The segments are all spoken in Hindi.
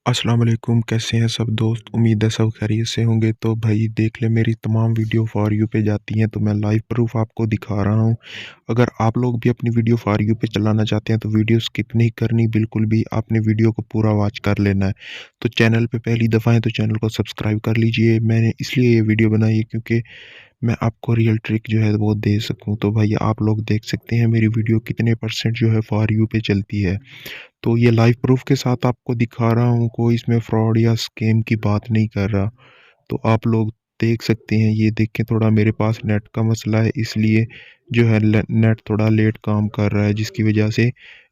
अस्सलाम वालेकुम, कैसे हैं सब दोस्त। उम्मीद है सब खैरियत से होंगे। तो भाई देख ले, मेरी तमाम वीडियो फॉर यू पे जाती हैं तो मैं लाइव प्रूफ आपको दिखा रहा हूँ। अगर आप लोग भी अपनी वीडियो फॉर यू पे चलाना चाहते हैं तो वीडियो स्किप नहीं करनी बिल्कुल भी, आपने वीडियो को पूरा वॉच कर लेना है। तो चैनल पे पहली दफ़ा है तो चैनल को सब्सक्राइब कर लीजिए। मैंने इसलिए ये वीडियो बनाई है क्योंकि मैं आपको रियल ट्रिक जो है वो दे सकूँ। तो भाई आप लोग देख सकते हैं मेरी वीडियो कितने परसेंट जो है फॉर यू पे चलती है। तो ये लाइव प्रूफ के साथ आपको दिखा रहा हूँ, कोई इसमें फ्रॉड या स्कैम की बात नहीं कर रहा। तो आप लोग देख सकते हैं, ये देखें, थोड़ा मेरे पास नेट का मसला है इसलिए जो है नेट थोड़ा लेट काम कर रहा है, जिसकी वजह से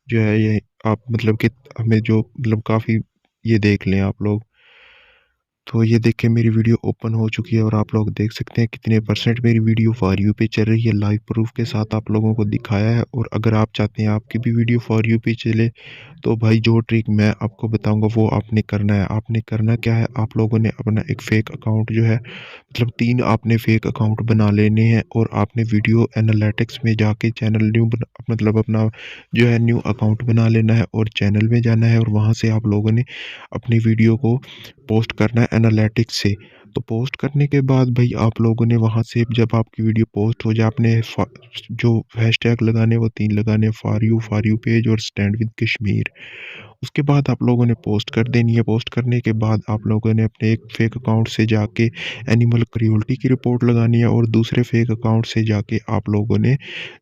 जो है ये आप मतलब कि हमें जो मतलब काफ़ी ये देख लें आप लोग। तो ये देखिए मेरी वीडियो ओपन हो चुकी है और आप लोग देख सकते हैं कितने परसेंट मेरी वीडियो फॉर यू पे चल रही है। लाइव प्रूफ के साथ आप लोगों को दिखाया है। और अगर आप चाहते हैं आपकी भी वीडियो फॉर यू पे चले तो भाई जो ट्रिक मैं आपको बताऊंगा वो आपने करना है। आपने करना क्या है, आप लोगों ने अपना एक फ़ेक अकाउंट जो है मतलब 3 आपने फ़ेक अकाउंट बना लेने हैं और आपने वीडियो एनालिटिक्स में जाके चैनल मतलब अपना जो है न्यू अकाउंट बना लेना है और चैनल में जाना है और वहाँ से आप लोगों ने अपनी वीडियो को पोस्ट करना है एनालिटिक्स से। तो पोस्ट करने के बाद भाई आप लोगों ने वहाँ से जब आपकी वीडियो पोस्ट हो जाए, आपने जो हैशटैग लगाने वो 3 लगाने, फॉर यू पेज और स्टैंड विद कश्मीर। उसके बाद आप लोगों ने पोस्ट कर देनी है। पोस्ट करने के बाद आप लोगों ने अपने एक फ़ेक अकाउंट से जाके एनिमल क्रूअल्टी की रिपोर्ट लगानी है और दूसरे फ़ेक अकाउंट से जाके आप लोगों ने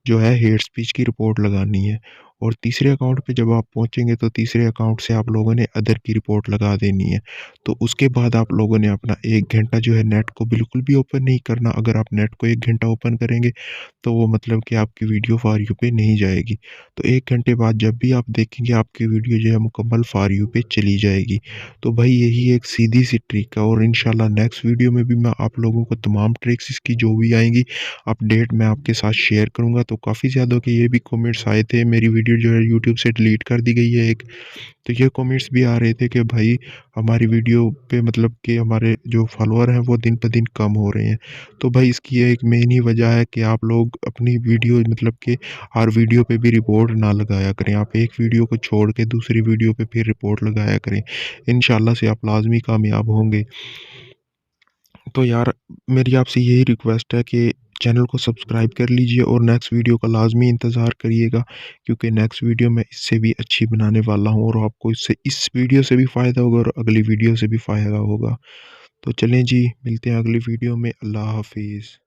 जो है हेट स्पीच की रिपोर्ट लगानी है। और तीसरे अकाउंट पे जब आप पहुँचेंगे तो तीसरे अकाउंट से आप लोगों ने अदर की रिपोर्ट लगा देनी है। तो उसके बाद आप लोगों ने अपना 1 घंटा जो है नेट को बिल्कुल भी ओपन नहीं करना। अगर आप नेट को 1 घंटा ओपन करेंगे तो वो मतलब कि आपकी वीडियो फॉर यू पे नहीं जाएगी। तो 1 घंटे बाद जब भी आप देखेंगे आपकी वीडियो जो है मुकम्मल फॉर यू पे चली जाएगी। तो भाई यही एक सीधी-सी ट्रिक है और इंशाल्लाह नेक्स्ट वीडियो में भी मैं आप लोगों को तमाम ट्रिक्स इसकी जो भी आएँगी अपडेट मैं आपके साथ शेयर करूँगा। तो काफ़ी ज़्यादा के ये भी कमेंट्स आए थे, मेरी वीडियो जो है यूट्यूब से डिलीट कर दी गई है एक। तो ये कमेंट्स भी आ रहे थे कि भाई हमारी वीडियो पे मतलब कि हमारे जो फॉलोअर हैं वो दिन प दिन कम हो रहे हैं। तो भाई इसकी ये एक मेन ही वजह है कि आप लोग अपनी वीडियो मतलब कि हर वीडियो पे भी रिपोर्ट ना लगाया करें। आप एक वीडियो को छोड़ के दूसरी वीडियो पे फिर रिपोर्ट लगाया करें। इंशाल्लाह से आप लाज़मी कामयाब होंगे। तो यार मेरी आपसे यही रिक्वेस्ट है कि चैनल को सब्सक्राइब कर लीजिए और नेक्स्ट वीडियो का लाज़मी इंतज़ार करिएगा क्योंकि नेक्स्ट वीडियो मैं इससे भी अच्छी बनाने वाला हूँ और आपको इससे इस वीडियो से भी फ़ायदा होगा और अगली वीडियो से भी फ़ायदा होगा। तो चलें जी, मिलते हैं अगली वीडियो में। अल्लाह हाफ़िज़।